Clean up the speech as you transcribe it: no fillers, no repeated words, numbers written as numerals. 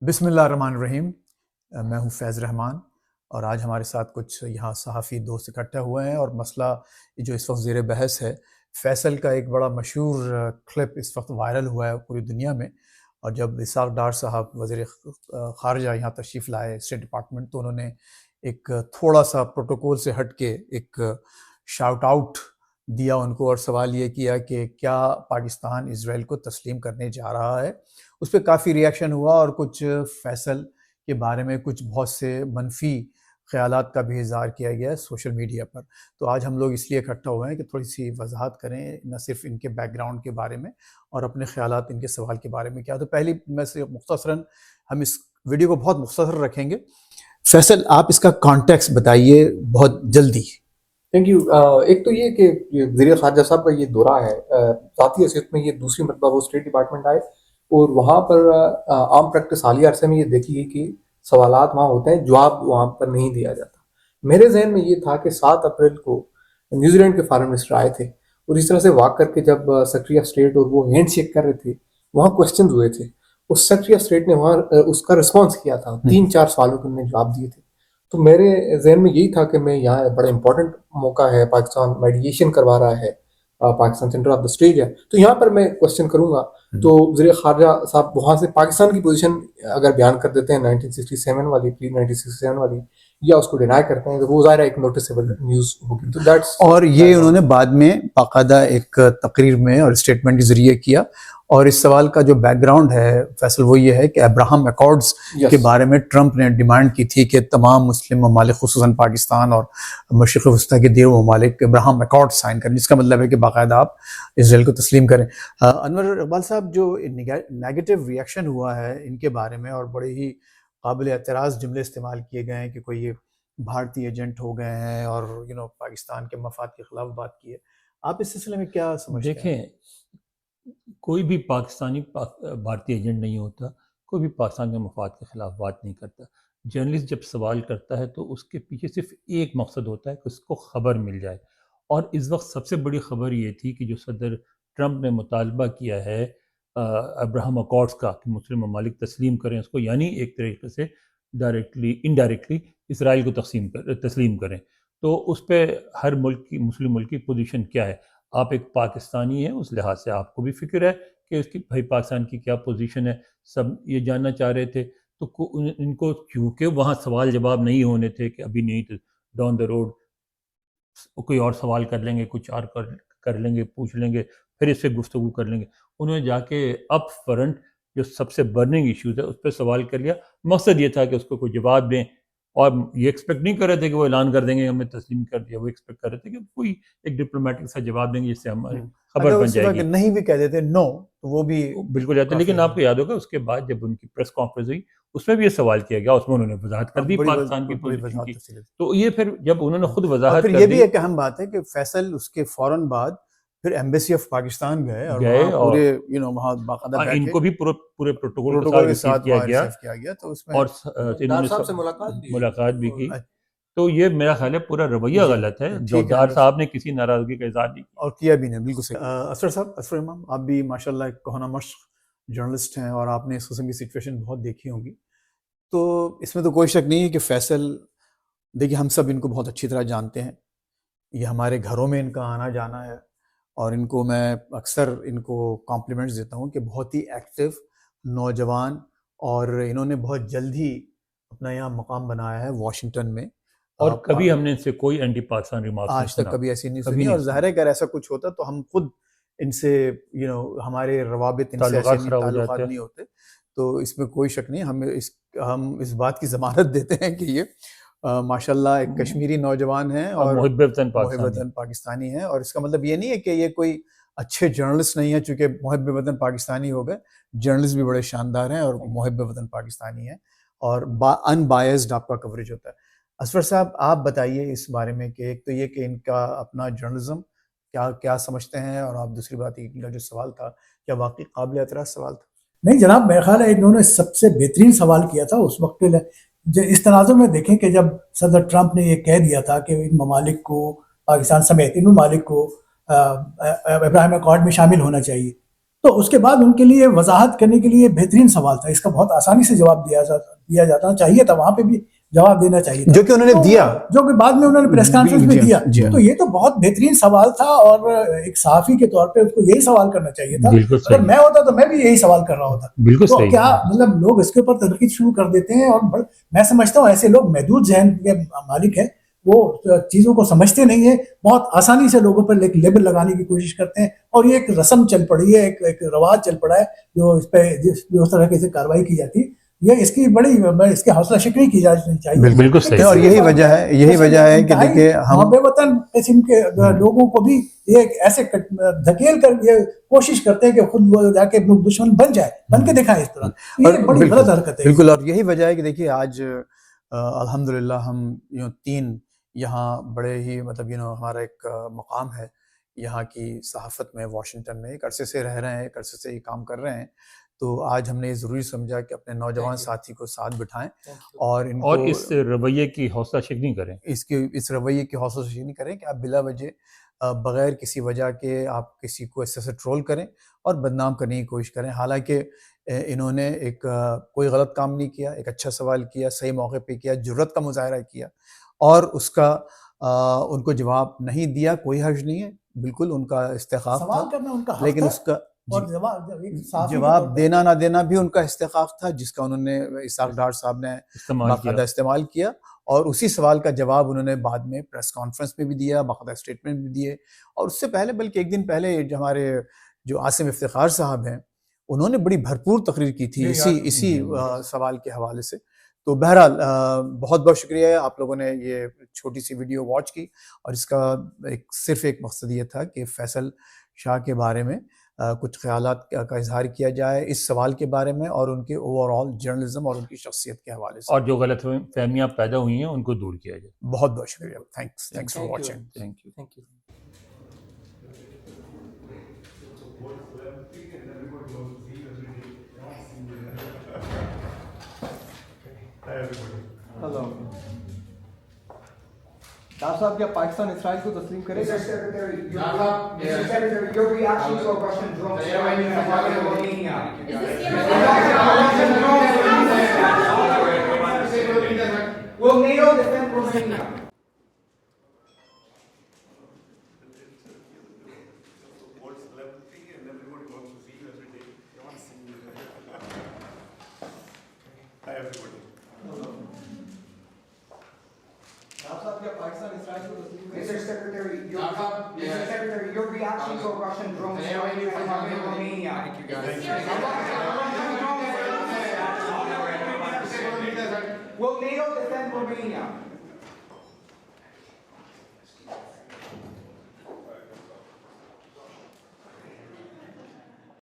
بسم اللہ الرحمن الرحیم۔ میں ہوں فیض رحمان اور آج ہمارے ساتھ کچھ یہاں صحافی دوست اکٹھے ہوئے ہیں اور مسئلہ جو اس وقت زیر بحث ہے، فیصل کا ایک بڑا مشہور کلپ اس وقت وائرل ہوا ہے پوری دنیا میں، اور جب اسحاق ڈار صاحب وزیر خارجہ یہاں تشریف لائے اسٹیٹ ڈپارٹمنٹ، تو انہوں نے ایک تھوڑا سا پروٹوکول سے ہٹ کے ایک شاؤٹ آؤٹ دیا ان کو، اور سوال یہ کیا کہ کیا پاکستان اسرائیل کو تسلیم کرنے جا رہا ہے۔ اس پہ کافی ریاکشن ہوا اور کچھ فیصل کے بارے میں کچھ بہت سے منفی خیالات کا بھی اظہار کیا گیا ہے سوشل میڈیا پر۔ تو آج ہم لوگ اس لیے اکٹھا ہوئے ہیں کہ تھوڑی سی وضاحت کریں، نہ صرف ان کے بیک گراؤنڈ کے بارے میں اور اپنے خیالات ان کے سوال کے بارے میں کیا۔ تو پہلی میں سے مختصراً ہم اس ویڈیو کو بہت مختصر رکھیں گے۔ فیصل، آپ اس کا کانٹیکس بتائیے بہت جلدی۔ Thank you. ایک تو یہ کہ وزیر خارجہ صاحب کا یہ دورہ ہے، ذاتی حیثیت میں یہ دوسری مرتبہ وہ اسٹیٹ ڈپارٹمنٹ آئے اور وہاں پر عام پریکٹس حالیہ عرصے میں یہ دیکھی گئی کہ سوالات وہاں ہوتے ہیں، جواب وہاں پر نہیں دیا جاتا۔ میرے ذہن میں یہ تھا کہ 7 اپریل کو نیوزی لینڈ کے فارن منسٹر آئے تھے اور اس طرح سے واک کر کے جب سیکرٹری آف اسٹیٹ اور وہ ہینڈ شیک کر رہے تھے، وہاں کوشچنز ہوئے تھے، اس سیکرٹری آف اسٹیٹ نے وہاں اس کا رسپانس کیا تھا، 3-4 سوالوں کے انہوں نے جواب دیے تھے۔ تو میرے ذہن میں یہی تھا کہ میں یہاں بڑا امپورٹنٹ موقع ہے، پاکستان میڈیشن کروا رہا ہے، Pakistan centre of the stage ہے، تو یہاں پر میں کوشچن کروں گا۔ تو وزیر خارجہ صاحب وہاں سے پاکستان کی پوزیشن اگر بیان کر دیتے ہیں 1967 والی، پری 1967 والی، یا اس کو ڈینائی کرتے ہیں، تو وہ ظاہر ایک نوٹسیبل نیوز ہوگی۔ تو دیٹس، اور یہ انہوں نے بعد میں باقاعدہ ایک تقریر میں اور اسٹیٹمنٹ کے ذریعے کیا۔ اور اس سوال کا جو بیک گراؤنڈ ہے فیصل وہ یہ ہے کہ ابراہم ایکارڈز کے بارے میں ٹرمپ نے ڈیمانڈ کی تھی کہ تمام مسلم ممالک خصوصاً پاکستان اور مشرق وسطیٰ کے دیگر ممالک ابراہم ایکارڈ سائن کریں، جس کا مطلب ہے کہ باقاعدہ آپ اسرائیل کو تسلیم کریں۔ انور اقبال صاحب، جو نیگیٹو ریئیکشن ہوا ہے ان کے بارے میں اور بڑے ہی قابل اعتراض جملے استعمال کیے گئے ہیں کہ کوئی یہ بھارتی ایجنٹ ہو گئے ہیں اور پاکستان کے مفاد کے خلاف بات کی ہے، آپ اس سلسلے میں کیا سمجھتے ہیں؟ دیکھیں، کوئی بھی پاکستانی بھارتی ایجنٹ نہیں ہوتا، کوئی بھی پاکستان کے مفاد کے خلاف بات نہیں کرتا۔ جرنلسٹ جب سوال کرتا ہے تو اس کے پیچھے صرف ایک مقصد ہوتا ہے کہ اس کو خبر مل جائے، اور اس وقت سب سے بڑی خبر یہ تھی کہ جو صدر ٹرمپ نے مطالبہ کیا ہے ابراہم اکارڈز کا کہ مسلم ممالک تسلیم کریں اس کو، یعنی ایک طریقے سے ڈائریکٹلی انڈائریکٹلی اسرائیل کو تسلیم کریں، تو اس پہ ہر ملک کی، مسلم ملک کی پوزیشن کیا ہے۔ آپ ایک پاکستانی ہیں، اس لحاظ سے آپ کو بھی فکر ہے کہ اس کی بھائی پاکستان کی کیا پوزیشن ہے، سب یہ جاننا چاہ رہے تھے۔ تو ان کو کیونکہ وہاں سوال جواب نہیں ہونے تھے کہ ابھی نہیں، ڈاؤن دا روڈ کوئی اور سوال کر لیں گے، کچھ اور کر لیں گے، پوچھ لیں گے، پھر اس سے گفتگو کر لیں گے، انہوں نے جا کے اپ فرنٹ جو سب سے برننگ ایشوز ہے اس پہ سوال کر لیا۔ مقصد یہ تھا کہ اس کو کوئی جواب دیں، اور یہ ایکسپیکٹ نہیں کر رہے تھے کہ وہ اعلان کر دیں گے ہم نے تسلیم کر دیا، وہ ایکسپیکٹ کر رہے تھے کہ کوئی ایک ڈپلومیٹک سا جواب دیں گے جس سے ہماری خبر بن جائے گی۔ نہیں بھی کہہ دیتے نو تو وہ بھی بالکل جاتے، لیکن آپ کو یاد ہوگا اس کے بعد جب ان کی پریس کانفرنس ہوئی اس میں بھی یہ سوال کیا گیا، اس میں انہوں نے وضاحت کر دی پاکستان کی پوزیشن کی۔ تو یہ پھر جب انہوں نے خود وضاحت کر دی، یہ بھی ایک اہم بات ہے کہ فیصل اس کے فوراً بعد پھر ایمبیسی آف پاکستان گئے اور پورے وہاں باقاعدہ ان کو بھی پورے پروٹوکول کے ساتھ کیا گیا، تو اس میں اور انہوں نے ملاقات بھی کی۔ تو یہ میرا خیال ہے پورا رویہ غلط ہے، جو ڈار صاحب نے کسی ناراضگی کا اظہار نہیں کیا اور کیا بھی نہیں، بالکل صحیح۔ اسر صاحب، اسر امام، آپ بھی ماشاءاللہ ایک کہنا مشق جرنلسٹ ہیں اور آپ نے اس قسم کی سچویشن بہت دیکھی ہوں گی، تو اس میں تو کوئی شک نہیں ہے کہ فیصل، دیکھیے ہم سب ان کو بہت اچھی طرح جانتے ہیں، یہ ہمارے گھروں میں ان کا آنا جانا ہے، اور ان کو میں اکثر ان کو کمپلیمنٹس دیتا ہوں کہ بہت ہی ایکٹیو نوجوان، اور انہوں نے بہت جلد ہی اپنا یہاں مقام بنایا ہے واشنگٹن میں، اور کبھی ہم نے ان سے کوئی اینٹی پاکستان ریمارکس آج تک کبھی ایسی نہیں سنی، اور ظاہر ہے کہ اگر ایسا کچھ ہوتا تو ہم خود ان سے ہمارے روابط ان سے ایسے تعلقات نہیں ہوتے، تو اس میں کوئی شک نہیں۔ ہم اس بات کی ضمانت دیتے ہیں کہ یہ ماشاءاللہ ایک کشمیری نوجوان ہیں اور محب وطن پاکستانی ہیں، اور اس کا مطلب یہ نہیں ہے کہ یہ کوئی اچھے جرنلسٹ نہیں ہیں چونکہ محب وطن پاکستانی ہو گئے، جرنلسٹ بھی بڑے شاندار ہیں اور محب وطن پاکستانی ہیں، اور ان بائزڈ آپ کا کوریج ہوتا ہے۔ اسفر صاحب، آپ بتائیے اس بارے میں کہ ایک تو یہ کہ ان کا اپنا جرنلزم کیا سمجھتے ہیں، اور آپ دوسری بات ان کا جو سوال تھا کیا واقعی قابل اعتراض سوال تھا؟ نہیں جناب، میرا خیال ہے انہوں نے سب سے بہترین سوال کیا تھا اس وقت اس تناظر میں۔ دیکھیں کہ جب صدر ٹرمپ نے یہ کہہ دیا تھا کہ ان ممالک کو، پاکستان سمیت ان ممالک کو ابراہیم ایکارڈ میں شامل ہونا چاہیے، تو اس کے بعد ان کے لیے وضاحت کرنے کے لیے بہترین سوال تھا، اس کا بہت آسانی سے جواب دیا جاتا چاہیے تھا، وہاں پہ بھی جواب دینا چاہیے تھا، جو کہ انہوں نے دیا، جو کہ بعد میں انہوں نے پریس کانفرنس میں دیا. جی تو یہ تو بہت بہترین سوال تھا، اور ایک صحافی کے طور پہ اس کو یہی سوال کرنا چاہیے تھا. اگر میں ہوتا تو میں بھی یہی سوال کر رہا ہوتا. تو کیا مطلب لوگ اس کے اوپر تنقید شروع کر دیتے ہیں، اور میں سمجھتا ہوں ایسے لوگ محدود ذہن کے مالک ہیں، وہ چیزوں کو سمجھتے نہیں ہیں، بہت آسانی سے لوگوں پر ایک لیبل لگانے کی کوشش کرتے ہیں، اور یہ ایک رسم چل پڑی ہے، ایک رواج چل پڑا ہے جو اس پہ اس طرح کی کارروائی کی جاتی ہے. یہ اس کی بڑی اس کی حوصلہ شکنی کی جانی چاہیے. بالکل صحیح. اور یہی وجہ ہے کہ دیکھیے ہم بے وطن قسم کے لوگوں کو بھی یہ ایسے دھکیل کر یہ کوشش کرتے ہیں کہ خود وہ جا کے دشمن بن کے دکھائیں اس طرح. یہ بڑی غلط حرکت ہے. بالکل. اور یہی وجہ ہے کہ دیکھیے آج الحمدللہ ہم 3 یہاں بڑے ہی مطلب ہمارا ایک مقام ہے یہاں کی صحافت میں، واشنگٹن میں، ایک عرصے سے رہ رہے ہیں، ایک عرصے سے یہ کام کر رہے ہیں. تو آج ہم نے یہ ضروری سمجھا کہ اپنے نوجوان ساتھی کو ساتھ بٹھائیں اور ان کو اس رویے کی حوصلہ شکنی کریں، اس رویے کی حوصلہ شکنی کریں کہ آپ بلا وجہ بغیر کسی وجہ کے آپ کسی کو اس طرح سے ٹرول کریں اور بدنام کرنے کی کوشش کریں. حالانکہ انہوں نے ایک کوئی غلط کام نہیں کیا، ایک اچھا سوال کیا، صحیح موقع پہ کیا، جرأت کا مظاہرہ کیا، اور اس کا ان کو جواب نہیں دیا. کوئی حرج نہیں ہے، بالکل ان کا استحقاق تھا، لیکن اس کا جواب دینا نہ دینا بھی ان کا استحقاق تھا، جس کا انہوں نے اسحاق ڈار صاحب نے باقاعدہ استعمال کیا. اور اسی سوال کا جواب انہوں نے بعد میں پریس کانفرنس میں بھی دیا، باقاعدہ اسٹیٹمنٹ بھی دیے. اور اس سے پہلے بلکہ ایک دن پہلے ہمارے جو عاصم افتخار صاحب ہیں، انہوں نے بڑی بھرپور تقریر کی تھی اسی سوال کے حوالے سے. تو بہرحال بہت بہت شکریہ ہے آپ لوگوں نے یہ چھوٹی سی ویڈیو واچ کی، اور اس کا صرف ایک مقصد یہ تھا کہ فیصل شاہ کے بارے میں کچھ خیالات کا اظہار کیا جائے اس سوال کے بارے میں، اور ان کے اوور آل جرنلزم اور ان کی شخصیت کے حوالے سے، اور جو غلط فہمیاں پیدا ہوئی ہیں ان کو دور کیا جائے. بہت بہت شکریہ. Thanks for watching. Thank you. Hello doctor صاحب، کیا پاکستان اسرائیل کو تسلیم کرے گا؟ Mr. Secretary, your reaction to Russian drones flying from Romania. Will NATO defend Romania?